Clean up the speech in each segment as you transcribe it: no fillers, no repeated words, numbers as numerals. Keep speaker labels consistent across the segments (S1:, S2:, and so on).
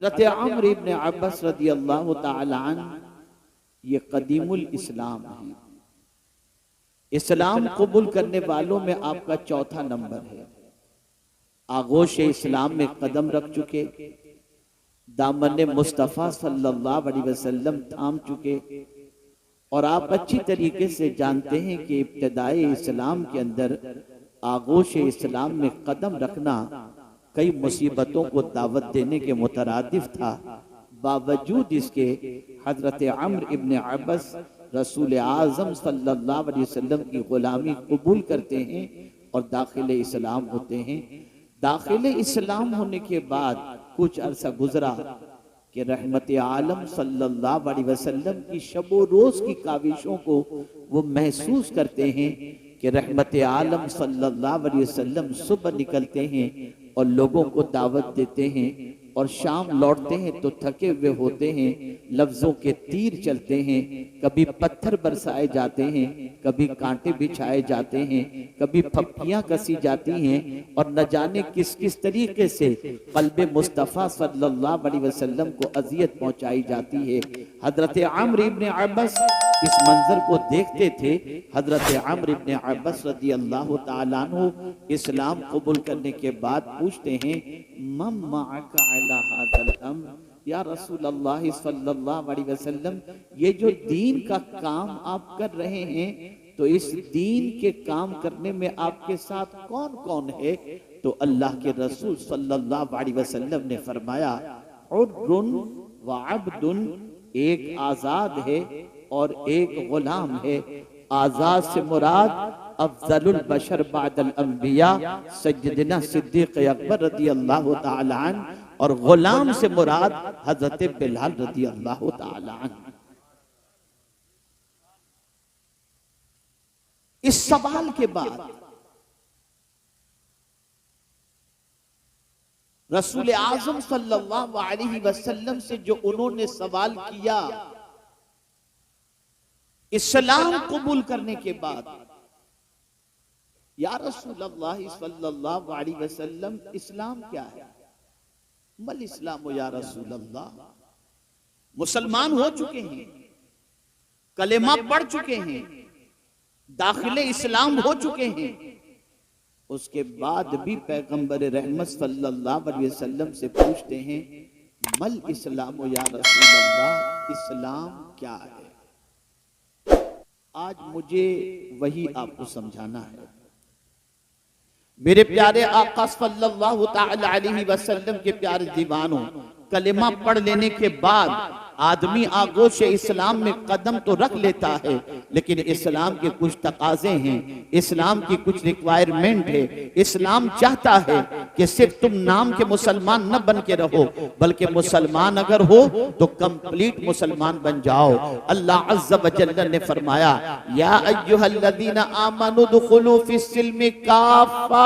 S1: हज़रत अम्र इब्न अब्बास रदियल्लाहु ताला अन्हु ये कदीमुल इस्लाम है। इस्लाम कबूल करने वालों में आपका चौथा नंबर है। आगोश इस्लाम में कदम रख चुके, दामन मुस्तफ़ा सल्लल्लाहु अलैहि वसल्लम थाम चुके, और आप अच्छी तरीके से जानते हैं कि इब्तिदाई इस्लाम के अंदर आगोश इस्लाम में कदम रखना कई मुसीबतों को दावत देने के मुतरादिफ था। बावजूद इसके हजरत अम्र इब्न अब्बास रसूल आज़म सल्लल्लाहु अलैहि वसल्लम की गुलामी कबूल करते हैं और दाखिल इस्लाम होते हैं। दाखिल इस्लाम होने के बाद कुछ अरसा गुजरा कि रहमत आलम सल्लल्लाहु अलैहि वसल्लम की शबो रोज की काविशों को वो महसूस करते हैं कि रहमत आलम सल्लल्लाहु अलैहि वसल्लम सुबह निकलते हैं और लोगों को दावत देते हैं, और शाम लौटते हैं तो थके हुए होते हैं, लफ्जों के तीर चलते हैं, कभी पत्थर बरसाए जाते हैं, कभी कांटे बिछाए जाते हैं, कभी फप्पियां कसी जाती हैं, और न जाने किस किस तरीके से क़ल्बे मुस्तफ़ा सल्लल्लाहु अलैहि वसल्लम को अजियत पहुंचाई जाती है। हजरत अम्र इब्न अब्बास इस मंजर को देखते थे। हजरत अम्र इब्न अब्बास रदियल्लाहु ताला अन्हु इस्लाम कबूल करने के बाद पूछते हैं, मम मअका अला हाज़ल अम्र, या रसूल अल्लाह सल्लल्लाहु अलैहि वसल्लम, ये जो दीन का काम आप कर रहे हैं तो इस दीन के काम करने में आपके साथ कौन कौन है? तो अल्लाह के रसूल सल्लल्लाहु अलैहि वसल्लम ने फरमाया, उर्रुन व अब्दुन, एक आजाद है और एक गुलाम है। आजाद से मुराद अफजलुल बशर बादल अंबिया सय्यदना सिद्दीक अकबर रदियल्लाहु ताला अन्हु, और गुलाम से मुराद हजरत बिलाल रदियल्लाहु ताला अन्हु। इस सवाल के बाद रसूल आज़म सल्लल्लाहु अलैहि वसल्लम से जो उन्होंने सवाल किया इस्लाम कबूल करने के बाद, या रसूल अल्लाह सल्लल्लाहु अलैहि वसल्लम, इस्लाम क्या है? मल इस्लाम या रसूल अल्लाह, मुसलमान हो चुके हैं, कलेमा पढ़ चुके हैं, दाखिले इस्लाम हो चुके हैं, उसके बाद भी पैगंबर रहमत सल्लल्लाहु अलैहि वसल्लम से पूछते हैं, मल इस्लाम या रसूल अल्लाह, इस्लाम क्या है? आज मुझे वही आपको समझाना है। मेरे प्यारे आका सल्लल्लाहु ताला अलैहि वसल्लम के प्यारे दीवानों, कलेमा पढ़ लेने के बाद आदमी आगोश इस्लाम में कदम तो रख लेता है, लेकिन इस्लाम के कुछ तकाजे हैं, इस्लाम की कुछ रिक्वायरमेंट है। इस्लाम चाहता है कि सिर्फ तुम नाम के मुसलमान न बन के रहो, बल्कि मुसलमान अगर हो तो कंप्लीट मुसलमान बन जाओ। अल्लाह अज़्ज़ व जल्ल ने फरमाया, या अय्युहल्लज़ीना आमनू दुखुलू फिस्सिल्मि काफ़ा,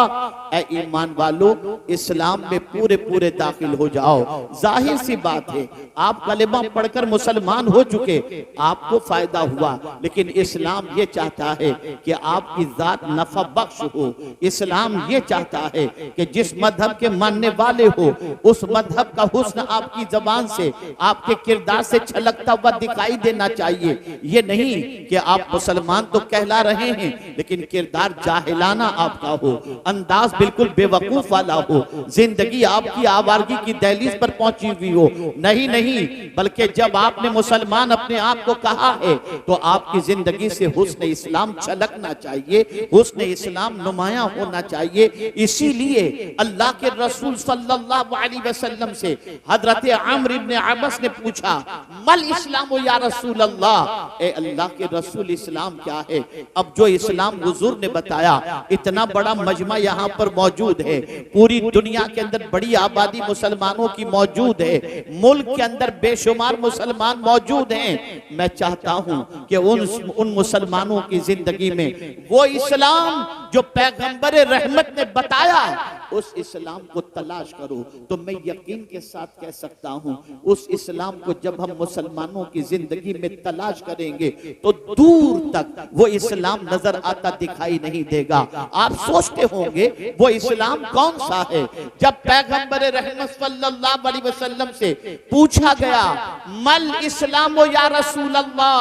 S1: ऐ ईमान वालो इस्लाम में पूरे पूरे दाखिल हो जाओ। जाहिर सी बात है, आप कलेमा पढ़कर मुसलमान हो चुके, आपको फायदा हुआ, लेकिन इस्लाम ये चाहता है कि आपकी जात नफा बख्श हो। इस्लाम ये चाहता है कि जिस मजहब के मानने वाले हो उस मजहब का हुस्न आपकी जबान से, आपके किरदार से छलकता हुआ दिखाई देना चाहिए। ये नहीं कि आप मुसलमान तो कहला रहे हैं लेकिन किरदार जाहिलाना आपका हो, अंदाज बिल्कुल बेवकूफ वाला हो, जिंदगी आपकी आवारगी की दहलीज पर पहुंची हुई हो। नहीं नहीं, बल्कि जब आपने मुसलमान अपने आप को कहा है तो आपकी जिंदगी से हुस्न इस्लाम छलकना चाहिए, हुस्न इस्लाम नुमाया होना चाहिए। इसीलिए अल्लाह के रसूल सल्लल्लाहु अलैहि वसल्लम से हजरत अम्र इब्न अब्बास ने पूछा, मल इस्लाम या रसूल अल्लाह, ए अल्लाह के रसूल इस्लाम क्या है? अब जो इस्लाम हुजूर ने बताया, इतना बड़ा मजमा यहाँ पर मौजूद है, पूरी दुनिया के अंदर बड़ी आबादी मुसलमानों की मौजूद है, मुल्क के अंदर बेशुमार बेशुमार मुसलमान मौजूद हैं। मैं चाहता हूं कि उन मुसलमानों की जिंदगी में वो इस्लाम जो पैगंबर रहमत ने बताया उस इस्लाम को तलाश करो। तो मैं यकीन के साथ कह सकता हूं उस इस्लाम को जब हम मुसलमानों की जिंदगी में तलाश करेंगे तो दूर तक वो इस्लाम नजर आता दिखाई नहीं देगा। आप सोचते होंगे वो इस्लाम कौन सा है? जब पैगंबर रहमत सल्लल्लाहु अलैहि वसल्लम से पूछा गया मल इस्लाम या रसूल अल्लाह,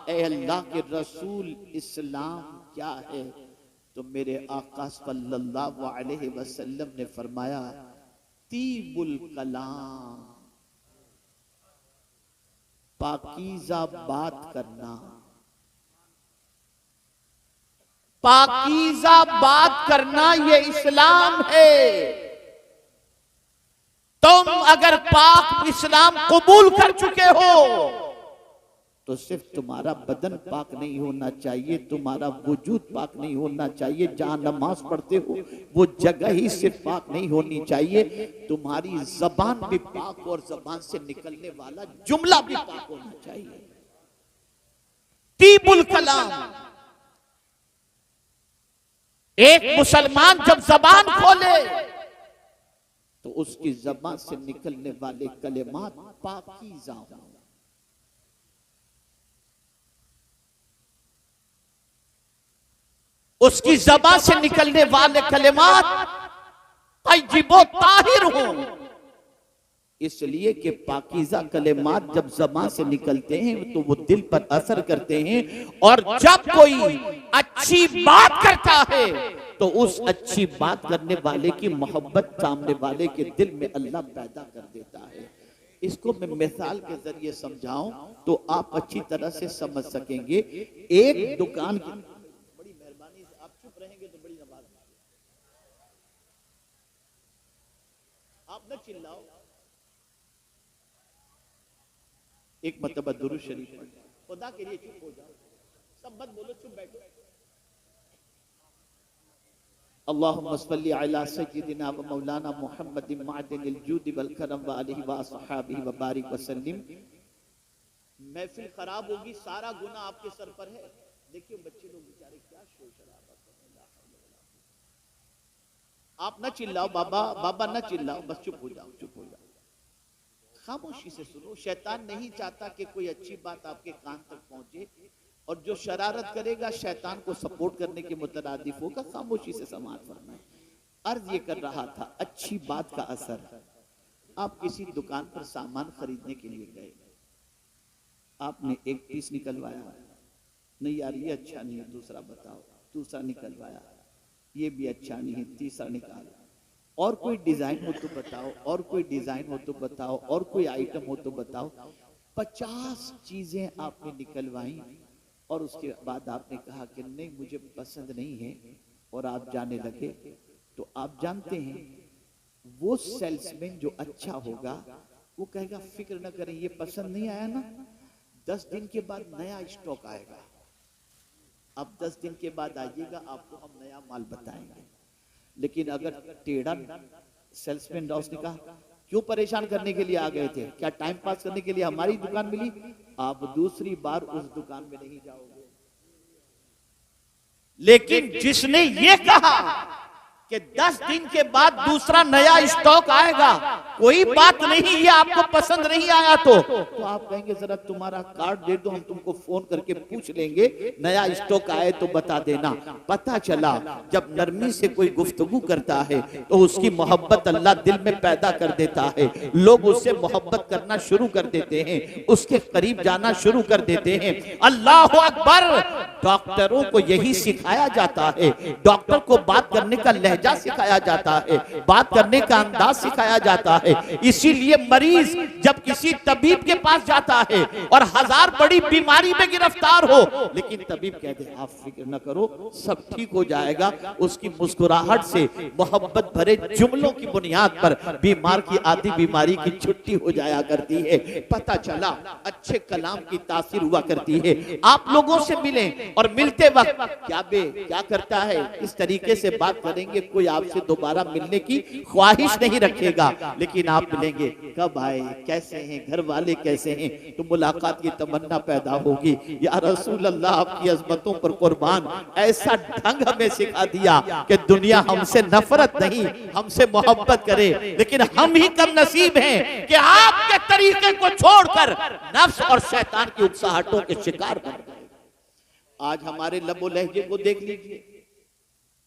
S1: ए अल्लाह के रसूल इस्लाम क्या है? तो मेरे आका सल्लल्लाहु अलैहि वसल्लम ने फरमाया तीबुल कलाम, पाकीज़ा बात करना। पाकीज़ा बात करना ये इस्लाम है। तुम अगर पाक इस्लाम कबूल कर चुके हो तो सिर्फ तुम्हारा बदन पाक नहीं होना चाहिए, तुम्हारा वजूद पाक नहीं होना चाहिए, जहां नमाज पढ़ते हो वो जगह ही सिर्फ पाक नहीं होनी चाहिए, तुम्हारी जबान भी पाक और जबान से निकलने वाला जुमला भी पाक होना चाहिए। तीबुल कलाम, एक मुसलमान जब जबान खोले तो उसकी जबान से निकलने वाले कलेमात पाकीज़ा हों। उसकी ज़बान से निकलने वाले कलेमात तय्यिबो ताहिर हों। इसलिए कि पाकीज़ा कलेमात जब ज़बान से निकलते हैं तो वो दिल पर असर करते हैं, और जब कोई अच्छी बात करता है तो उस अच्छी बात करने वाले की मोहब्बत सामने वाले के दिल में अल्लाह पैदा कर देता है। इसको मैं मिसाल के जरिए समझाऊं तो आप अच्छी तरह से समझ सकेंगे। एक दुकान की, बड़ी मेहरबानी से आप चुप रहेंगे तो बड़ी नमाज, आप न चिल्लाओ, एक मतबा दुरूद शरीफ पढ़, खुदा के लिए चुप हो जाओ, सब मत बोलो, चुप बैठो। अल्लाहुम्मा सल्ली अला सय्यिदिना व मौलाना मुहम्मदिन मअदिनिल जूदि वल करम व आलिहि व अस्हाबिहि व बारिक व सल्लिम। महफिल खराब होगी, सारा गुनाह आपके सर पर है। देखिए बच्चे लोग बेचारे क्या शोर शराबा कर रहे हैं। आप ना चिल्लाओ बाबा, बाबा ना चिल्लाओ, बस चुप हो जाओ, चुप हो जाओ, खामोशी से सुनो। शैतान नहीं चाहता कि कोई अच्छी बात आपके कान तक पहुंचे, और जो शरारत करेगा शैतान को सपोर्ट करने के मुतरादिफ होगा। खामोशी से समाज फरमाए। अर्ज ये कर रहा था अच्छी बात का असर। आप किसी दुकान पर सामान खरीदने के लिए गए, आपने एक पीस निकलवाया, नहीं यार ये अच्छा नहीं है, दूसरा बताओ, दूसरा निकलवाया, ये भी अच्छा नहीं है, तीसरा निकाला, और कोई डिजाइन हो तो बताओ, और कोई डिजाइन हो तो बताओ, और कोई आइटम हो तो बताओ। 50 चीजें आपने निकलवाई और उसके बाद आपने कहा कि नहीं मुझे पसंद नहीं है, और आप जाने लगे। तो आप जानते हैं वो सेल्समैन जो अच्छा होगा वो कहेगा फिक्र न करें, ये पसंद नहीं आया ना, 10 दिन के बाद नया स्टॉक आएगा, अब 10 दिन के बाद आइएगा, आपको हम नया माल बताएंगे। लेकिन अगर टेढ़ा सेल्समैन रहा, उसने कहा क्यों परेशान करने के लिए आ गए थे, क्या टाइम पास करने के लिए हमारी दुकान मिली, आप दूसरी बार उस दुकान में नहीं जाओगे। लेकिन जिसने ये कहा कि 10 दिन के बाद दूसरा नया स्टॉक आएगा, कोई बात नहीं, ये आपको पसंद नहीं आया तो आप कहेंगे जरा तुम्हारा कार्ड दे दो, हम तुमको फोन करके पूछ लेंगे, नया स्टॉक आए तो बता देना। पता चला जब नरमी से कोई गुफ्तगू करता है तो उसकी मोहब्बत अल्लाह दिल में पैदा कर देता है, लोग उससे मोहब्बत करना शुरू कर देते हैं, उसके करीब जाना शुरू कर देते हैं। अल्लाह अकबर। डॉक्टरों को यही सिखाया जाता है, डॉक्टर को बात करने का लहजा सिखाया जाता है, बात करने का अंदाज सिखाया जाता है। इसीलिए मरीज जब किसी तबीब के पास जाता है और 1000 बड़ी बीमारी में गिरफ्तार हो, लेकिन तबीब कहते आप फिक्र न करो, सब ठीक हो जाएगा, उसकी मुस्कुराहट से मोहब्बत भरे जुमलों की बुनियाद पर बीमार की आधी बीमारी की छुट्टी हो जाया करती है। पता चला अच्छे कलाम की तासीर हुआ करती है। आप लोगों से मिलें और मिलते वक्त क्या करता है, इस तरीके से बात करेंगे, कोई आपसे दोबारा मिलने की ख्वाहिश नहीं रखेगा, लेकिन आप मिलेंगे, कब आए, कैसे हैं, घर वाले कैसे हैं, तो मुलाकात की तमन्ना पैदा होगी। या रसूल अल्लाह, आपकी अजमतों पर कुर्बान, ऐसा ढंग हमें सिखा दिया कि दुनिया हमसे नफरत नहीं, हमसे मोहब्बत करे, लेकिन हम ही कम नसीब हैं कि आपके तरीके को छोड़कर नफ्स और शैतान की उकसाहटों के शिकार बन गए। आज हमारे लबो लहजे को देख लीजिए,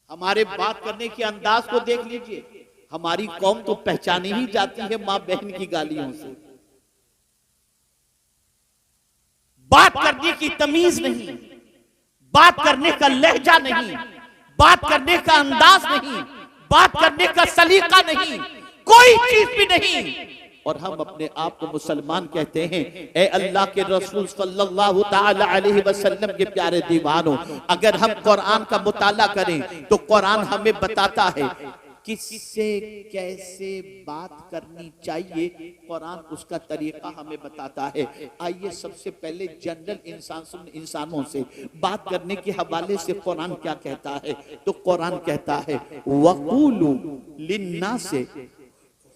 S1: हमारे बात करने के अंदाज को देख लीजिए। हमारी कौम तो पहचानी ही जाती है मां बहन की गालियों से। बात करने की तमीज नहीं, बात करने का लहजा नहीं, बात करने का अंदाज नहीं, बात करने का सलीका नहीं, कोई चीज भी नहीं। और हम अपने आप को मुसलमान कहते हैं। ए अल्लाह के रसूल सल्लल्लाहु ताला अलैहि वसल्लम के प्यारे दीवानों, अगर हम कुरान का मुताला करें तो कुरान हमें बताता है किससे कैसे बात करनी चाहिए, कुरान उसका तरीका हमें बताता है। आइए सबसे पहले जनरल इंसानों से बात करने के हवाले से कुरान क्या कहता है, तो कुरान कहता है वक़ूलू लिन्नासे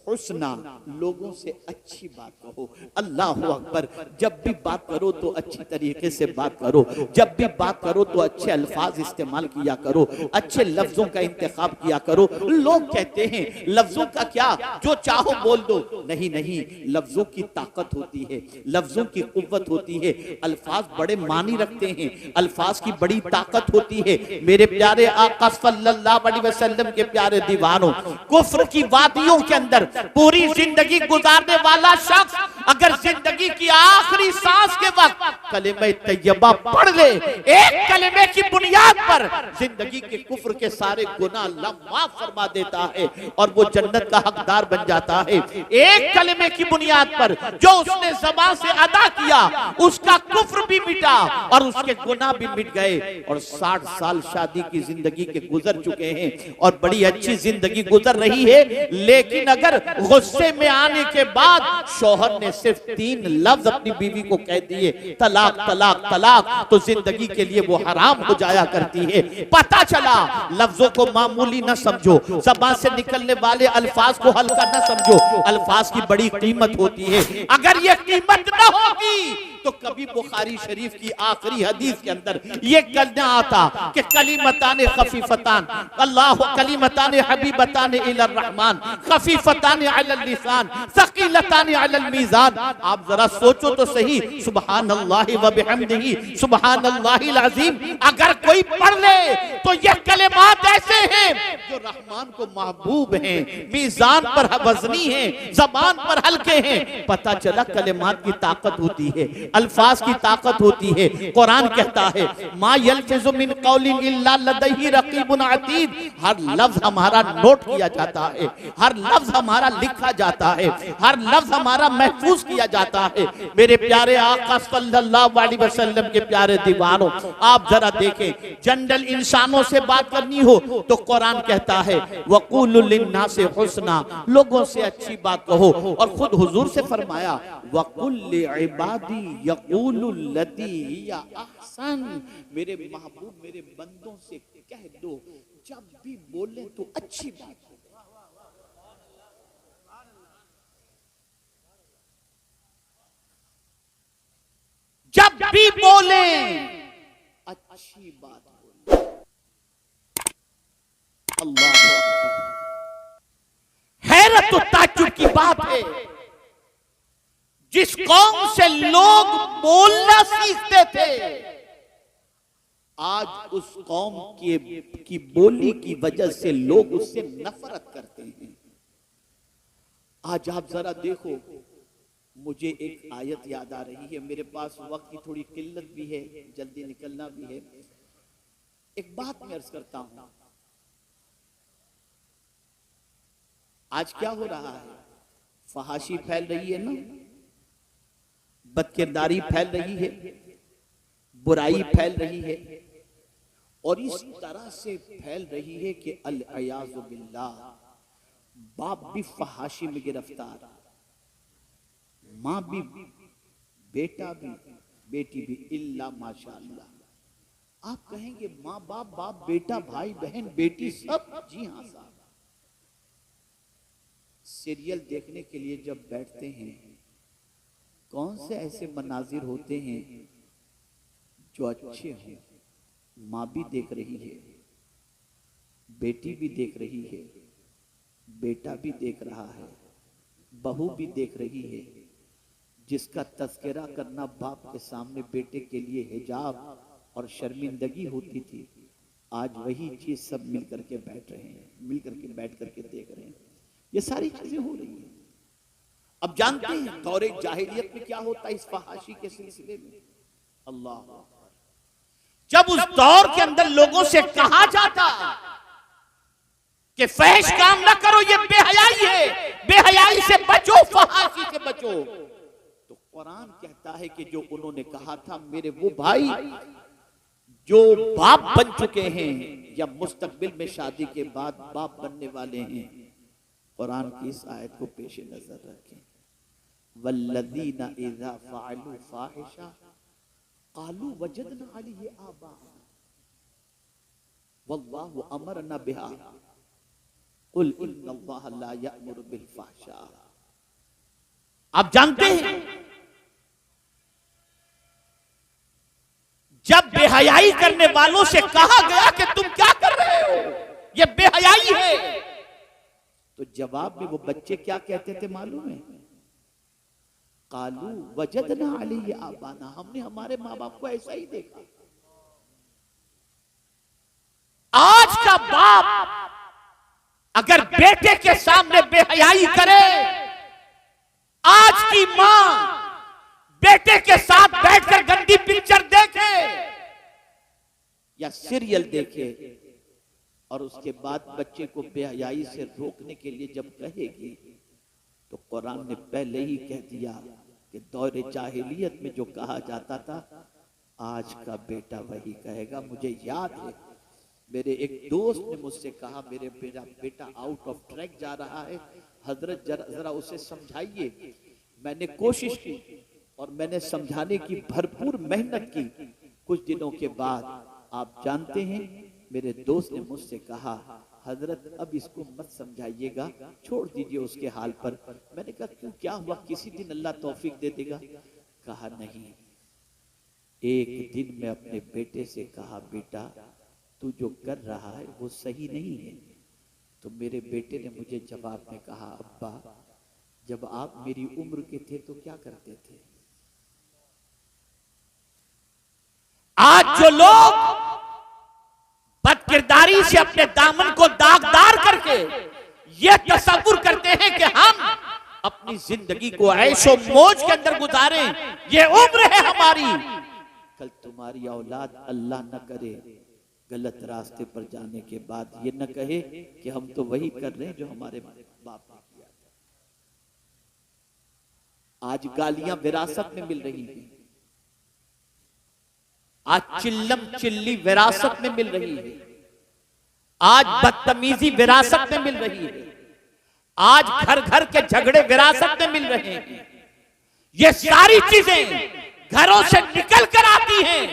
S1: हुस्ना, लोगों से अच्छी बात कहो। अल्लाह अकबर। जब भी बात करो तो अच्छी तरीके से बात करो, जब भी बात करो तो अच्छे अल्फाज इस्तेमाल किया करो, अच्छे लफ्जों का इंतखाब किया करो। लोग कहते हैं लफ्जों का क्या, जो चाहो बोल दो। नहीं नहीं, लफ्जों की ताकत होती है, लफ्जों की कुव्वत होती है, अल्फाज बड़े मानी रखते हैं, अल्फाज की बड़ी ताकत होती है। मेरे प्यारे आका सल्लल्लाहु अलैहि वसल्लम के प्यारे दीवानों, कुफ्र की वादियों के अंदर पूरी जिंदगी गुजारने वाला शख्स अगर जिंदगी की आखिरी सांस के वक्त कलिमा तैयबा पढ़ ले, एक कलिमे की बुनियाद पर जिंदगी के कुफ्र के सारे गुनाह अल्लाह माफ फरमा देता है और वो जन्नत का हकदार बन जाता है। एक कलिमे की बुनियाद पर जो उसने ज़बान से अदा किया, उसका कुफ्र भी मिटा और उसके गुनाह भी मिट गए। और 60 साल शादी की जिंदगी के गुजर चुके हैं और बड़ी अच्छी जिंदगी गुजर रही है, लेकिन अगर गुस्से में आने के बाद शौहर ने सिर्फ 3 लफ्ज अपनी बीवी को कह दिए, तलाक तलाक तलाक, तो जिंदगी के लिए वो हराम हो जाया करती है। पता चला लफ्जों को मामूली न समझो, ज़बान से निकलने वाले अल्फाज को हल्का न समझो, अल्फाज की बड़ी कीमत होती है। अगर ये कीमत न होगी तो कभी बुखारी शरीफ की आखिरी हदीस के अंदर ये कहना आता कि कलिमतान खफीफतान अल्लाह कलिमतान हबीबतान इलर रहमान खफीफतान अलल लिसान सकीलतान अलल मीज़ान। आप जरा सोचो तो सही, सुबहानल्लाह व बिहम्दिही सुबहानल्लाहिल अज़ीम अगर कोई पढ़ ले तो ये कलिमात ऐसे हैं जो रहमान को महबूब हैं, मीज़ान पर वज़नी हैं, ज़बान पर हल्के हैं। पता चला कलिमात की ताकत होती है, अल्फाज की ताकत होती है। कुरान कहता है मा यल्फिज़ु मिन कौलिन इल्ला लदैहि रक़ीबुन अतीद, हर लफ्ज हमारा नोट किया जाता है, हर लफ्ज हमारा लिखा जाता है, हर लफ्ज हमारा महफूज किया जाता है। मेरे प्यारे आका सल्लल्लाहु अलैहि वसल्लम के प्यारे दीवानों, आप जरा देखें, जनरल इंसानों से बात करनी हो तो कुरान कहता है वक़ूलु लिन्नासि हुस्ना, लोगों से अच्छी बात कहो। और खुद हुजूर से फरमाया वक़ुल लिइबादी यक़ूलु लती हिया अहसन, मेरे महबूब मेरे बंदों से कह दो जब भी बोले तो अच्छी बात हो। जब भी बोले अच्छी बात बोले। अल्लाह हैरत और ताज्जुब की बात है, जिस कौम से लोग बोलना सीखते थे आज उस कौम की बोली की वजह से लोग उससे नफरत करते हैं। आज आप जरा देखो, मुझे एक आयत याद आ रही है, मेरे पास वक्त की थोड़ी किल्लत भी है, जल्दी निकलना भी है। एक बात मैं अर्ज करता हूं, आज क्या हो रहा है, फहाशी फैल रही है ना, बदकिरदारी फैल रही है, बुराई फैल रही है, और इस तरह से फैल रही है कि अल-अयाज़ु बिल्लाह, बाप भी फहाशी में गिरफ्तार, माँ भी, बेटा भी, बेटी भी, इल्ला माशाअल्लाह। आप कहेंगे माँ बाप, बाप बेटा, भाई बहन, बेटी, सब। जी हाँ साहब, सीरियल देखने के लिए जब बैठते हैं, कौन से ऐसे मनाजिर होते हैं जो अच्छे हों। माँ भी देख रही है, बेटी भी देख रही है, बेटा भी देख रहा है, बहू भी देख रही है। जिसका तस्करा करना बाप के सामने बेटे के लिए हिजाब और शर्मिंदगी होती थी, आज वही चीज सब मिल करके बैठ रहे हैं, मिल करके बैठ करके देख रहे हैं। ये सारी चीजें हो रही हैं। अब जानते हैं दौरे जाहिलियत में क्या होता है इस फहाशी के सिलसिले में। अल्लाह, जब उस दौर के अंदर लोगों से कहा जाता कि फहश काम ना करो, ये बेहयाई है, बेहयाई से बचो, फहाशी से बचो, तो कुरान कहता है कि जो उन्होंने कहा था, मेरे वो भाई जो बाप बन चुके हैं या मुस्तकबिल में शादी के बाद बाप बनने वाले हैं, कुरान की इस आयत को पेश नजर रखें। वल्लज़ीना इज़ा फ़अलू फ़ाहिशा क़ालू वजदना अलैहि आबाअना वल्लाहु अमरना बिहा कुल इन्नल्लाहा ला यअमुरु बिल फ़हशा। आप जानते हैं जब बेहयाई करने वालों से कहा गया कि तुम क्या कर रहे हो, ये बेहयाई है, तो जवाब में वो बच्चे क्या कहते थे मालूम है? कालू वजदना अलैहि आबाना, हमने हमारे माँ बाप को ऐसा ही देखा। आज का बाप अगर बेटे के सामने बेहयाई करे, आज की माँ बेटे के साथ बैठकर गंदी पिक्चर देखे या सीरियल देखे और उसके बाद बच्चे को बेहयाई से रोकने के लिए जब कहेगी, तो कुरान ने पहले ही कह दिया कि दौरे जाहिलियत में जो कहा जाता था, आज का बेटा वही कहेगा। मुझे याद है मेरे एक दोस्त ने मुझसे कहा, मेरे बेटा आउट ऑफ ट्रैक जा रहा है, हजरत जरा उसे समझाइए। मैंने कोशिश की और मैंने समझाने की भरपूर मेहनत की। कुछ दिनों के बाद आप जानते हैं मेरे दोस्त ने मुझसे कहा, हजरत अब इसको मत समझाइएगा, छोड़ दीजिए उसके हाल पर। मैंने कहा क्यों, क्या हुआ, किसी दिन अल्लाह तौफीक दे देगा। कहा नहीं, एक दिन मैं अपने बेटे से कहा, बेटा तू जो कर रहा है वो सही नहीं है। तो मेरे बेटे ने मुझे जवाब में कहा, अब्बा जब आप मेरी उम्र के थे तो क्या करते थे। आज जो लोग बदकिरदारी से अपने दामन को दागदार करके ये तसव्वुर करते हैं कि हम अपनी जिंदगी को ऐशो मौज के अंदर गुजारें, ये उम्र है हमारी, कल तुम्हारी औलाद अल्लाह न करे गलत रास्ते पर जाने के बाद ये न कहे कि हम तो वही कर रहे हैं जो हमारे बाप ने किया था। आज गालियां विरासत में मिल रही हैं, आज चिल्लम चिल्ली विरासत में मिल रही है, आज बदतमीजी विरासत में मिल रही है, आज घर घर के झगड़े विरासत में मिल रहे हैं। ये सारी चीजें घरों से निकल कर आती हैं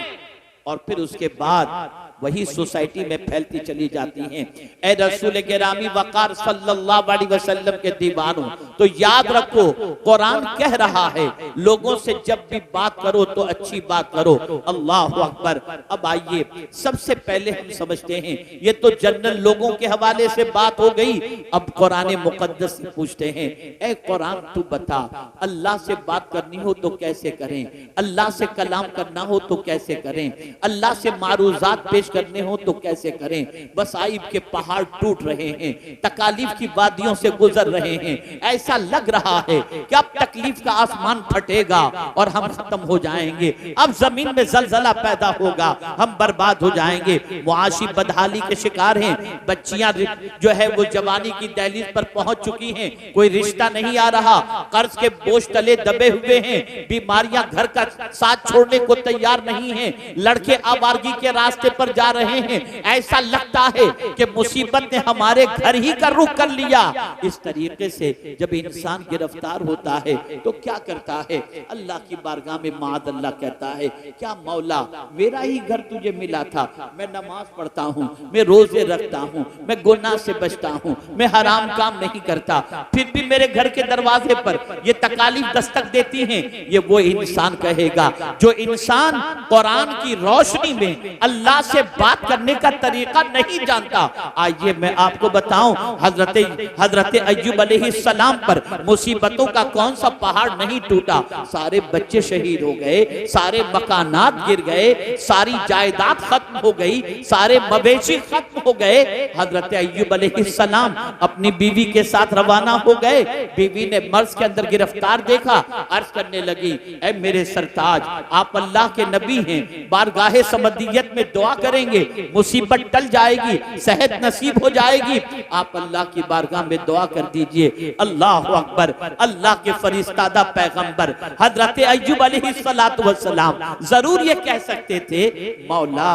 S1: और फिर उसके बाद वही सोसाइटी में फैलती चली जाती हैं। ए रसूल गिरामी वकार सल्लल्लाहु अलैहि वसल्लम के दीवानों, तो याद रखो कुरान कह रहा है लोगों से जब भी बात करो तो अच्छी बात करो। अल्लाह अकबर। अब आइए सबसे पहले हम समझते हैं, ये तो जनरल लोगों के हवाले से बात हो गई। अब कुरान मुकद्दस से पूछते हैं, ए कुरान तू बता, अल्लाह से बात करनी हो तो कैसे करें, अल्लाह से कलाम करना हो तो कैसे करें, अल्लाह से मारूजात पेश करने हो तो कैसे करें। बसाइब के पहाड़ टूट रहे हैं, तकालीफ की वादियों से गुजर रहे हैं, ऐसा लग रहा है कि अब तकलीफ का आसमान फटेगा और हम खत्म हो जाएंगे, अब जमीन में जलजला पैदा होगा, हम बर्बाद हो जाएंगे। मुआशी बदहाली के शिकार हैं, बच्चियां जो है वो जवानी की दहलीज पर पहुंच चुकी हैं, कोई रिश्ता नहीं आ रहा, कर्ज के बोझ तले दबे हुए हैं, बीमारियां घर का साथ छोड़ने को तैयार नहीं है, लड़के आवारगी के रास्ते पर जा रहे हैं, ऐसा लगता है कि मुसीबत ने हमारे घर ही का रुख कर लिया। इस तरीके से जब इंसान गिरफ्तार होता है तो क्या करता है, अल्लाह की बारगाह में माद अल्लाह कहता है, क्या मौला मेरा ही घर तुझे मिला था, मैं नमाज पढ़ता हूँ, मैं रोजे रखता हूँ, मैं गुनाह से बचता हूँ, मैं हराम काम नहीं करता, फिर भी मेरे घर के दरवाजे पर ये तकालीफ दस्तक देती हैं। ये वो इंसान कहेगा जो इंसान कुरान की रोशनी में अल्लाह से बात करने का तरीका नहीं जानता। आइए मैं आपको बताऊं, हजरत अय्यूब अलैहिस्सलाम पर मुसीबतों का कौन सा पहाड़ नहीं टूटा। सारे बच्चे शहीद हो गए, सारे मकानात गिर गए, सारी जायदाद खत्म हो गई, सारे मवेशी खत्म हो गए। हजरत अय्यूब अलैहिस्सलाम अपनी बीवी के साथ रवाना हो गए। बीवी ने मर्ज के अंदर गिरफ्तार देखा, अर्ज करने लगी, ऐ मेरे सरताज, आप अल्लाह के नबी हैं, बारगाहे समदियत में दुआ करेंगे, मुसीबत टल जाएगी, सेहत नसीब हो जाएगी, आप अल्लाह की बारगाह में दुआ कर दीजिए। अल्लाह अकबर। अल्लाह के फरिश्तादा पैगंबर हजरत अय्यूब अलैहिस्सलातु वस्सलाम जरूर ये कह सकते थे, मौला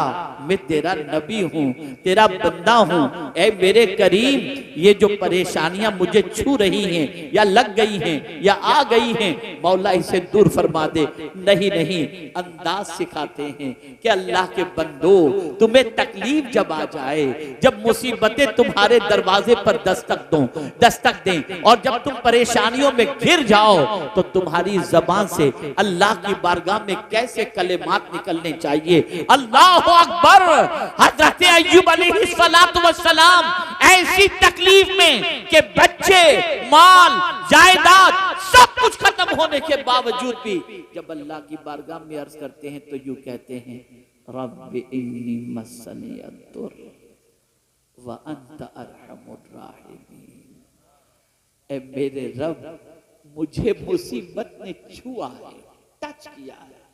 S1: मैं तेरा नबी हूँ, तेरा बंदा हूँ, ऐ मेरे करीम ये जो परेशानियां मुझे छू रही हैं या लग गई हैं या आ गई हैं, मौला इसे दूर फरमा दे। नहीं नहीं, अंदाज सिखाते हैं कि अल्लाह के बंदो तुम्हें तकलीफ जब आ जाए, जब मुसीबतें तुम्हारे दरवाजे पर दस्तक दें और जब तुम परेशानियों में घिर जाओ तो तुम्हारी जबान से अल्लाह की बारगाह में कैसे कलेमात निकलने चाहिए। अल्लाह अकबर। हजरत अय्यूब अलैहिस्सलातु वस्सलाम ऐसी तकलीफ में कि बच्चे, माल, जायदाद सब कुछ खत्म होने के बावजूद भी जब अल्लाह की बारगाह में अर्ज करते हैं तो यूं कहते हैं, रब्बि इन्नी मस्सनी अद्दुर्र व अंत अरहमुर राहिमीन। ऐ मेरे रब, मुझे मुसीबत ने छुआ है, टच किया है,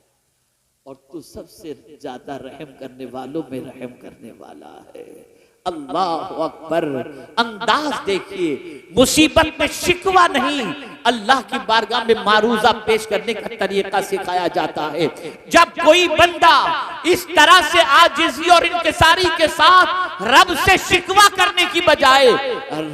S1: और तू सबसे ज्यादा रहम करने वालों में रहम करने वाला है। अल्लाह अकबर। अंदाज देखिए, मुसीबत में शिकवा नहीं, अल्लाह की बारगाह में मारूजा पेश करने का तरीका सिखाया जाता है। जब कोई बंदा इस तरह से आजिज़ी और इंकिसारी के साथ रब से शिकवा करने की बजाय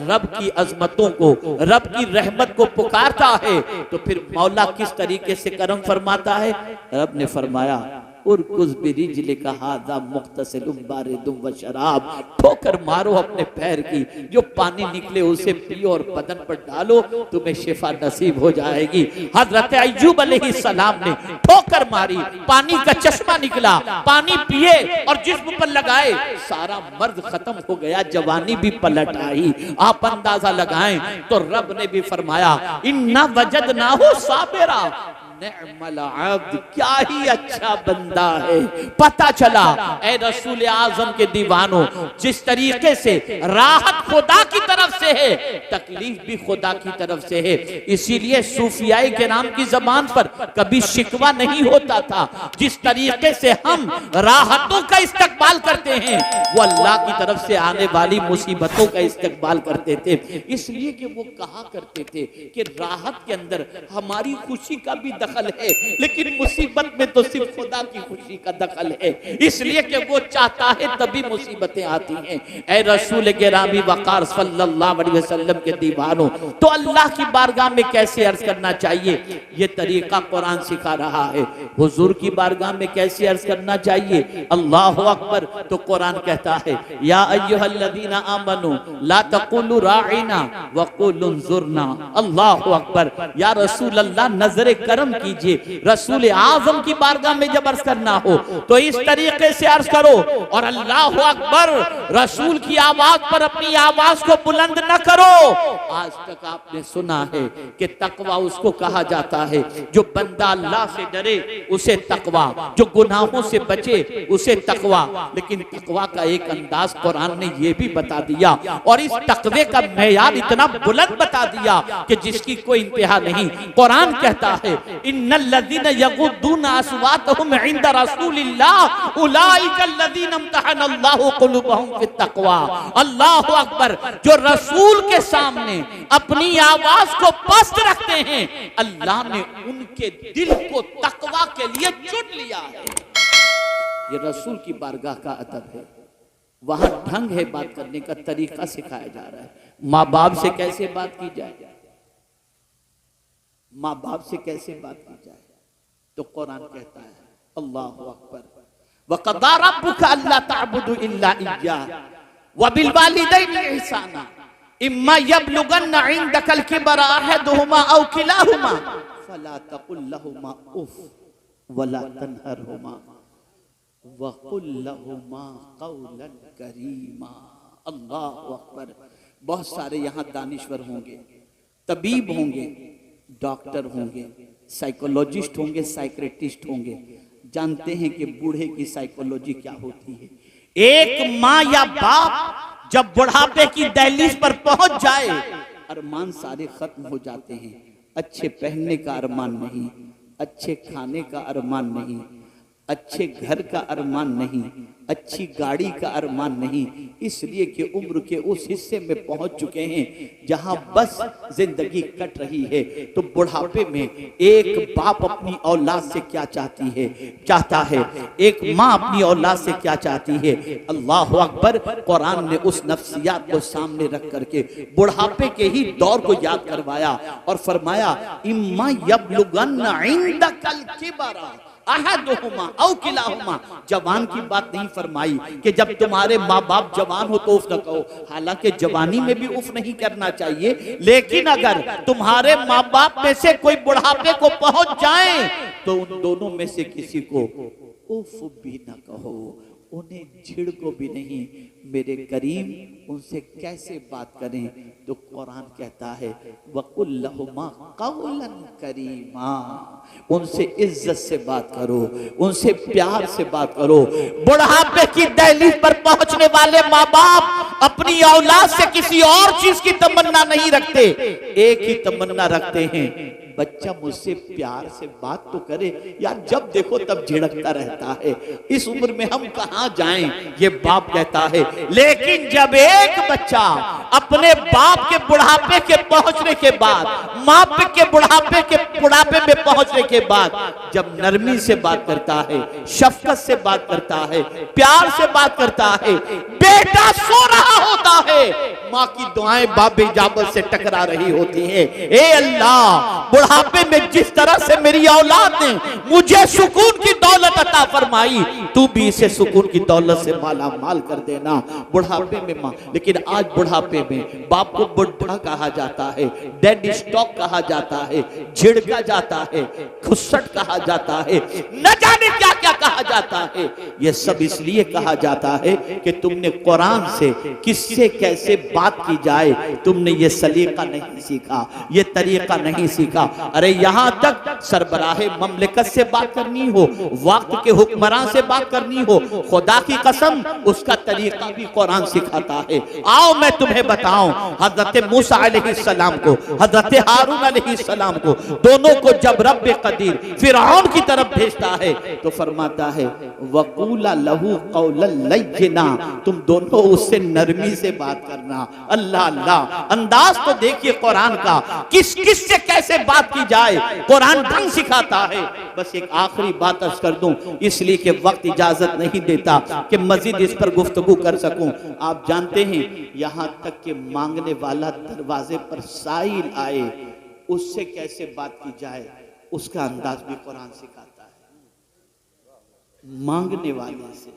S1: रब की अजमतों को, रब की रहमत को पुकारता है तो फिर मौला किस तरीके से करम फरमाता है। रब ने फरमाया, उरकुज़ बिरिज्लिका हाज़ा मुग़तसिलुम बारिदुम व शराब, ठोकर मारो अपने पैर की, जो पानी निकले उसे पियो और बदन पर डालो, तुम्हें शिफा नसीब हो जाएगी। हजरत अय्यूब अलैहिस्सलाम ने ठोकर मारी, पानी का चश्मा निकला, पानी पिए और जिस्म पर लगाए, सारा मर्द खत्म हो गया, जवानी भी पलट आई। आप अंदाजा लगाएं तो रब ने भी फरमाया, इन्ना वजदनाहु साबिरा, निअमल अब्द, क्या ही अच्छा बंदा है। पता चला ऐ रसूल आजम के दीवानों, जिस तरीके से राहत खुदा की तरफ से है, तकलीफ भी खुदा की तरफ से है। इसीलिए सूफियाए किराम की जबान पर कभी शिकवा नहीं होता था। जिस तरीके से हम राहतों का इस्तकबाल करते हैं, वो अल्लाह की तरफ से आने वाली मुसीबतों का इस्तकबाल करते थे। इसलिए कि वो कहा करते थे कि राहत के अंदर हमारी खुशी का भी दखल है, लेकिन मुसीबत में तो सिर्फ खुदा की खुशी का दखल है। इसलिए कि वो चाहता है तभी मुसीबतें आती हैं। ऐ रसूल गिरामी वक़ार सल्लल्लाहु अलैहि वसल्लम के दीवानों, तो अल्लाह की बारगाह में कैसे अर्ज करना चाहिए, ये तरीका कुरान सिखा रहा है। हुजूर की बारगाह में कैसे अर्ज करना चाहिए, अल्लाहु अकबर। तो कुरान कहता है, या अय्युहल्लज़ीना आमनू ला तक़ूलू राइना वक़ूलू उन्ज़ुरना। अल्लाहु अकबर। या रसूल अल्लाह, नजर करम कीजिए। रसूल आजम की बारगाह में जब अर्ज करना हो तो इस तरीके से अर्ज करो। और अल्लाहु अकबर, रसूल की आवाज पर अपनी आवाज को बुलंद न करो। आज तक आपने सुना है कि तकवा उसको कहा जाता है जो बंदा अल्लाह से डरे, उसे तकवा, जो गुनाहों से बचे उसे तकवा। लेकिन तकवा का एक अंदाज कुरान ने यह भी बता दिया, और इस तकवे का मेयार इतना बुलंद बता दिया कि जिसकी कोई इंतहा नहीं। कुरान कहता है, इन्नल्लज़ीना यग़ुद्दूना अस्वातहुम इंदा रसूलिल्लाह उलाइका अल्लज़ीना इम्तहनल्लाहु क़ुलूबहुम फित्तक़वा। अल्लाहु अकबर। जो रसूल के सामने अपनी आवाज को पस्त रखते हैं, अल्लाह ने उनके दिल को तकवा के लिए चुन लिया है। ये रसूल की बारगाह का अदब है, वहां ढंग है, बात करने का तरीका सिखाया जा रहा है। माँ बाप से कैसे बात की जाए, माँ बाप से कैसे बात की जाए, तो कुरान कहता है अल्लाहु अकबर, वक़ज़ा रब्बुका अल्ला तअबुदू इल्ला इय्याह व बिल वालिदैनि इहसाना इम्मा यबलुगन्ना इंदकल किबरा अहदुहुमा औ किलाहुमा फला तकुल लहुमा उफ वला तनहरहुमा वकुल लहुमा कौलन करीमा। अल्लाहु अकबर। बहुत सारे यहाँ दानिश्वर होंगे, तबीब होंगे, डॉक्टर होंगे, साइकोलॉजिस्ट होंगे, साइक्रेटिस्ट होंगे, जानते हैं कि बूढ़े की साइकोलॉजी क्या होती है। एक माँ या बाप जब बुढ़ापे की दहलीज पर पहुंच जाए, अरमान सारे खत्म हो जाते हैं। अच्छे पहनने का अरमान नहीं, अच्छे खाने का अरमान नहीं, अच्छे घर का अरमान नहीं, अच्छी गाड़ी का अरमान नहीं, इसलिए कि उम्र के उस हिस्से में पहुंच चुके हैं जहां बस जिंदगी कट रही है। तो बुढ़ापे में एक बाप अपनी औलाद से क्या चाहता है, एक माँ अपनी औलाद से क्या चाहती है। अल्लाह अकबर। कुरान ने उस नफ्सियात को सामने रख करके बुढ़ापे के ही दौर को याद करवाया और फरमाया इम्मा यबलुगन्ना इंदकल किबरा अहदुहुमा औ किलाहुमा। जवान की बात नहीं फरमाई कि जब तुम्हारे माँ बाप जवान हो तो उफ न कहो, हालांकि जवानी में भी उफ नहीं करना चाहिए, लेकिन अगर तुम्हारे माँ बाप में से कोई बुढ़ापे को पहुंच जाए तो उन दोनों में से किसी को उफ भी न कहो, उन्हें झिड़को भी नहीं। मेरे करीम उनसे कैसे बात करें, तो कुरान कहता है वकुल लहुमा कौलन करीमा, उनसे इज्जत से बात करो, उनसे प्यार से बात करो। बुढ़ापे की दहलीज पर पहुंचने वाले माँ बाप अपनी औलाद से किसी और चीज की तमन्ना नहीं रखते, एक ही तमन्ना रखते हैं, बच्चा मुझसे प्यार से बात तो करे। यार जब देखो तब झिड़कता रहता है, इस उम्र में हम कहां जाएं, ये बाप कहता है। लेकिन जब एक बच्चा अपने बाप के बुढ़ापे के पहुंचने के बाद, माँ के बुढ़ापे में पहुंचने के बाद जब नरमी से बात करता है, शफकत से बात करता है, प्यार से बात करता है, बेटा सो रहा होता है, माँ की दुआएं बाप इजाबत से टकरा रही होती हैं। ए अल्लाह, बुढ़ापे में जिस तरह से मेरी औलाद ने मुझे सुकून की दौलत अता फरमाई, तू भी इसे सुकून की दौलत से माला माल कर देना। बुढ़ापे में माँ, लेकिन आज बुढ़ापे में बाप को बुढ़ा कहा जाता है, डेड स्टॉक कहा जाता है, झिड़का जाता है, खुसट कहा जाता है, न जाने क्या क्या कहा जाता है। यह सब इसलिए कहा जाता है कि तुमने कुरान से किससे कैसे बात की जाए, तुमने ये सलीका नहीं सीखा, ये तरीका नहीं सीखा। अरे यहां तक सरबराहे ममलिकत से बात करनी हो, वक्त के हुक्मरान से बात करनी हो, खुदा की कसम उसका तरीका भी कुरान सिखाता है। आओ मैं तुम्हें बताऊं, हजरत मूसा अलैहिस्सलाम को, हजरत हारून अलैहिस्सलाम को, दोनों को जब रब कदीर फिरऔन की तरफ भेजता है तो फरमाता है वकूला लहू कौलन लय्यिना, तुम दोनों उससे नरमी से बात करना। अल्लाह अल्लाह, अंदाज तो देखिए कुरान का, किस किस से कैसे बात की जाए, कुरान ढंग सिखाता है। बस एक आखिरी बात अर्ज कर दूं, इसलिए कि वक्त इजाजत नहीं देता कि मजीद इस पर गुफ्तगू कर सकूं। आप जानते हैं यहां तक कि मांगने वाला दरवाजे पर साइल आए, उससे कैसे बात की जाए, उसका अंदाज भी कुरान सिखाता है। मांगने वाले से,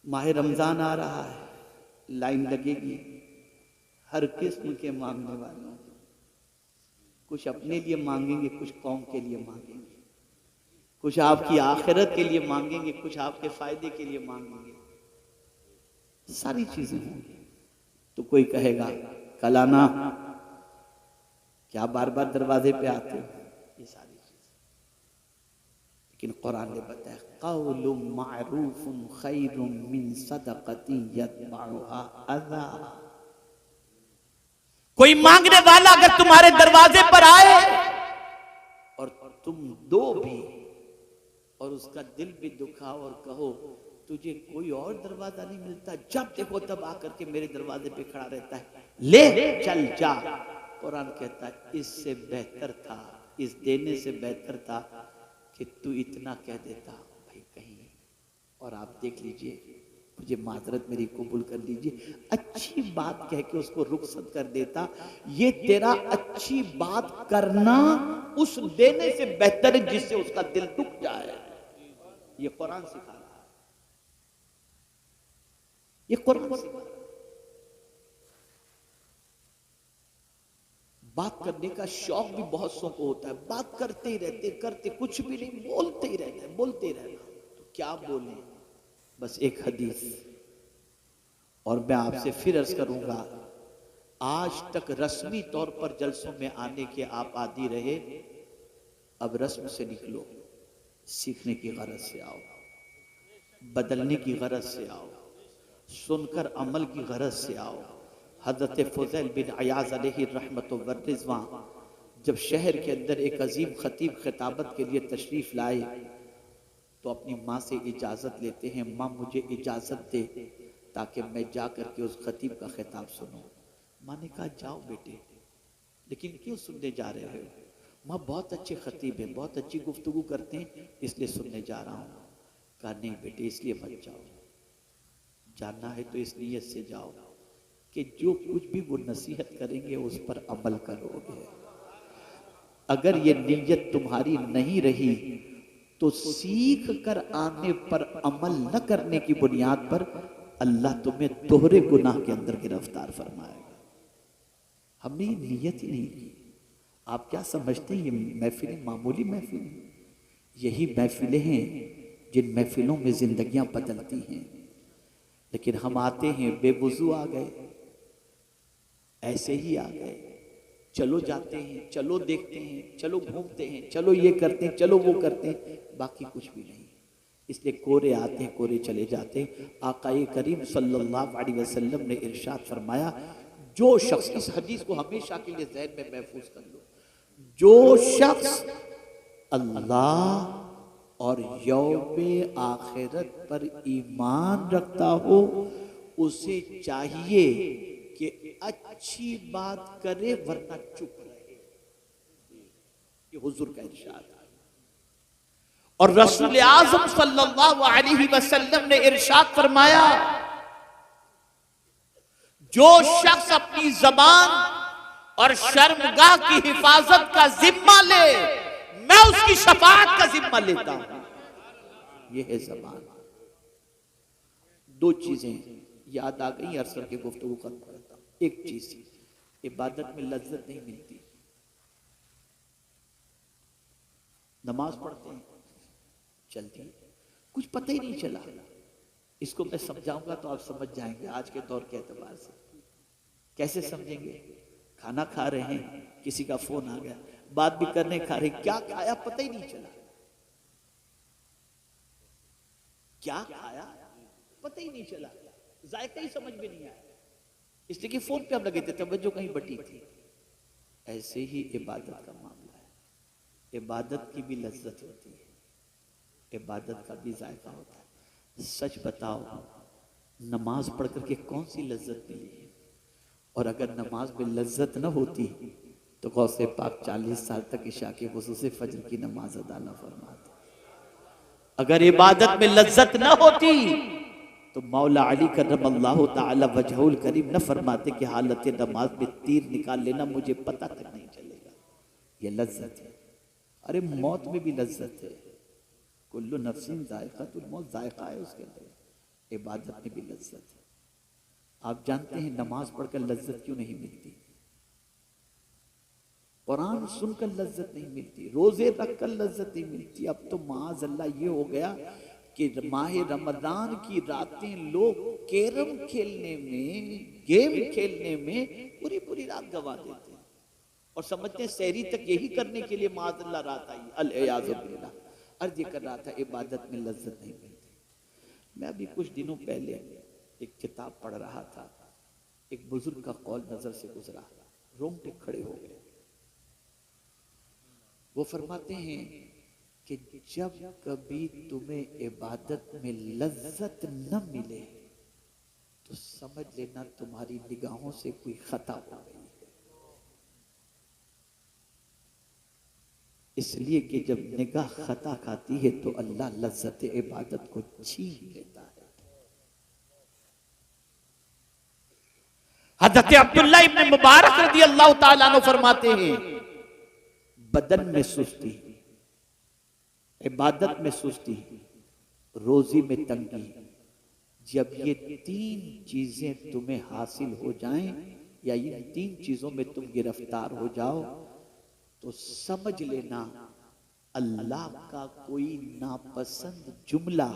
S1: माह रमजान आ रहा है, लाइन लगेगी हर किस्म के मांगने वालों, कुछ अपने लिए मांगेंगे, कुछ कौम के लिए मांगेंगे, कुछ आपकी आखिरत के लिए मांगेंगे, कुछ आपके फायदे के लिए मांगेंगे, सारी चीजें होंगी। तो कोई कहेगा कलाना क्या बार बार दरवाजे पे आते हो, ये सारी चीजें। लेकिन कुरान ने बताया क़ौलुम मारूफुन खैरुम मिन सदक़तिन यतबउहा अज़ा। कोई मांगने वाला अगर तुम्हारे दरवाजे पर आए और तुम दो भी और उसका दिल भी दुखाओ और कहो तुझे कोई और दरवाजा नहीं मिलता, जब देखो तब आकर के मेरे दरवाजे पे खड़ा रहता है, ले चल जा। कुरान कहता है इससे बेहतर था, इस देने से बेहतर था कि तू इतना कह देता भाई कहीं और आप देख लीजिए, मुझे माजरत मेरी कबूल कर लीजिए, अच्छी बात कह के उसको रुखसत कर देता। ये तेरा अच्छी बात करना उस देने से बेहतर है जिससे उसका दिल टूट जाए। ये कुरान सिखा रहा है, ये कुरान सिखा रहा है। बात करने का शौक भी बहुत सौ को होता है, बात करते ही रहते, करते कुछ भी नहीं, बोलते ही रहते हैं, बोलते ही रहना। तो क्या बोले, बस एक हदीस। और मैं आपसे फिर अर्ज करूंगा, आज तक रस्मी तौर पर जलसों में आने के आप आदी रहे, अब रस्म से निकलो, सीखने की गरज से आओ, बदलने की गरज से आओ, सुनकर अमल की गरज से आओ। हजरत फुज़ैल बिन अयाज़ अलैहि रहमत व रिज़वान जब शहर के अंदर एक अजीम खतीब खिताबत के लिए तशरीफ लाए तो अपनी माँ से इजाज़त लेते हैं, माँ मुझे इजाज़त दे ताकि मैं जा कर के उस खतीब का खिताब सुनूं। माँ ने कहा जाओ बेटे, लेकिन क्यों सुनने जा रहे हो? माँ बहुत अच्छे खतीब हैं, बहुत अच्छी गुफ्तगू करते हैं, इसलिए सुनने जा रहा हूँ। कहा नहीं बेटे, इसलिए मत जाओ, जानना है तो इस नीयत से जाओ कि जो कुछ भी वो नसीहत करेंगे उस पर अमल करोगे। अगर ये नीयत तुम्हारी नहीं रही तो सीख कर आने पर अमल न करने की बुनियाद पर अल्लाह तुम्हें दोहरे गुनाह के अंदर गिरफ्तार फरमाएगा। हमने ये नीयत ही नहीं की। आप क्या समझते हैं ये महफिलें मामूली महफिल हैं? यही महफिलें हैं जिन महफिलों में जिंदगियां बदलती हैं। लेकिन हम आते हैं, बेवुजू आ गए, ऐसे ही आ गए, चलो जाते हैं, चलो देखते हैं, चलो घूमते हैं, चलो ये करते हैं, चलो वो करते हैं, बाकी कुछ भी नहीं। इसलिए कोरे आते हैं, कोरे चले जाते हैं। आकाए करीम सल्लल्लाहु अलैहि वसल्लम ने इरशाद फरमाया, जो शख्स, इस हदीस को हमेशा के लिए ज़हन में महफूज कर लो, जो शख्स अल्लाह और यौमे आखिरत पर ईमान रखता हो उसे चाहिए कि अच्छी बात करे वरना चुप रहे। ये हुजूर का इरशाद है। और रसूल आज़म सल्लल्लाहु अलैहि वसल्लम ने इरशाद फरमाया, जो शख्स अपनी जबान और शर्मगाह की हिफाजत का जिम्मा ले, मैं उसकी शफाअत का जिम्मा लेता हूं। यह है जबान। दो चीजें याद आ गई अर्ज करके गुफ्तगू खत्म करता हूं। एक चीज, इबादत में लज्जत नहीं मिलती। नमाज पढ़ते हैं, चलती है, कुछ पता ही नहीं चला। इसको मैं समझाऊंगा तो आप समझ जाएंगे आज के दौर के एतबार से। कैसे समझेंगे? खाना खा रहे हैं, किसी का फोन आ गया, बात भी करने खा रहे, क्या खाया पता ही नहीं चला, क्या खाया पता ही नहीं चला, जायका ही समझ में नहीं आया, इसलिए कि फोन पे हम लगे थे, तवज्जो कहीं बटी थी। ऐसे ही इबादत का मामला है। इबादत की भी लज्जत होती है, इबादत का भी जायका होता है। सच बताओ, नमाज पढ़ करके कौन सी लज्जत मिली है? और अगर नमाज में लज्जत न होती तो गौसे पाक 40 साल तक इशा के खुसूसी फजर की नमाज अदा न फरमाते। अगर इबादत में लज्जत न होती तो मौला अली करमल्लाहु ताला वजहुल करीम न फरमाते कि हालत नमाज में तीर निकाल लेना मुझे पता तक नहीं चलेगा। ये लज्जत है। अरे मौत में भी लज्जत है, कुल्लु नफ्सिन जायकातुल मौत, जायका है उसके अंदर। इबादत में भी लज्जत है। आप जानते हैं नमाज पढ़कर लज्जत क्यों नहीं मिलती? कुरान सुनकर लज्जत नहीं मिलती, रोजे रखकर लज्जत नहीं मिलती। अब तो माज़ अल्लाह ये हो गया कि माह रमजान की रातें लोग कैरम खेलने में, गेम खेलने में पूरी पूरी रात गवा देते हैं और समझते हैं सहरी तक यही करने के लिए माज़ अल्लाह रात आई। अल-इयाज़ु बिल्लाह। अर्ज कर रहा था, इबादत में लज्जत नहीं मिलती। मैं अभी कुछ दिनों पहले एक किताब पढ़ रहा था, एक बुजुर्ग का कौल नजर से गुजरा, रोंगटे खड़े हो गए। वो फरमाते हैं कि जब कभी तुम्हें इबादत में लज्जत न मिले तो समझ लेना तुम्हारी निगाहों से कोई खता हो गई है। इसलिए कि जब निगाह खता खाती है तो अल्लाह लज्जत इबादत को छीन लेता है। हज़रत अब्दुल्लाह इब्न मुबारक रज़ी अल्लाह ताला अन्हु फरमाते हैं, बदन में सुस्ती, इबादत में सुस्ती, रोजी में तंगी, जब ये तीन चीजें तुम्हें हासिल हो जाएं या इन तीन चीजों में तुम गिरफ्तार हो जाओ तो समझ लेना अल्लाह का कोई नापसंद जुमला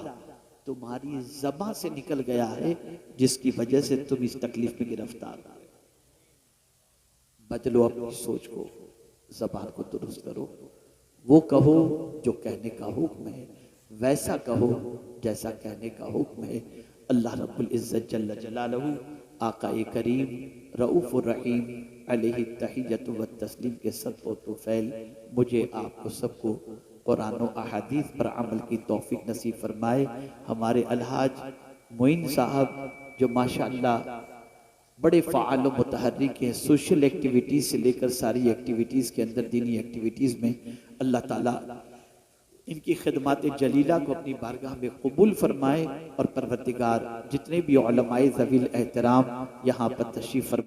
S1: तुम्हारी ज़बान से निकल गया है, जिसकी वजह से तुम इस तकलीफ में गिरफ्तार हो। बदलो अपनी सोच को, ज़बान को दुरुस्त करो, वो कहो जो कहने का हुक्म है, वैसा कहो जैसा कहने का हुक्म है। अल्लाह रब्बुल इज्जत जल्ल जलालहू आकाए करीम रऊफ़ुर रहीम अलैहि तहियतु व तस्लीम के सदक़ो तुफ़ैल मुझे आपको सबको कुरान और अहादीस पर अमल की तौफीक नसीब फरमाए। हमारे अलहाज मोइन साहब जो माशाअल्लाह बड़े फ़ाअल व मुतहर्रिक हैं, सोशल एक्टिविटीज़ से लेकर सारी एक्टिविटीज़ के अंदर दीनी एक्टिविटीज़ में, अल्लाह ताला इनकी खिदमात जलीला को अपनी बारगाह में कबूल फरमाए और परवरदिगार जितने भी उलमाए ज़वील एहतराम यहाँ पर तशरीफ़ फरमा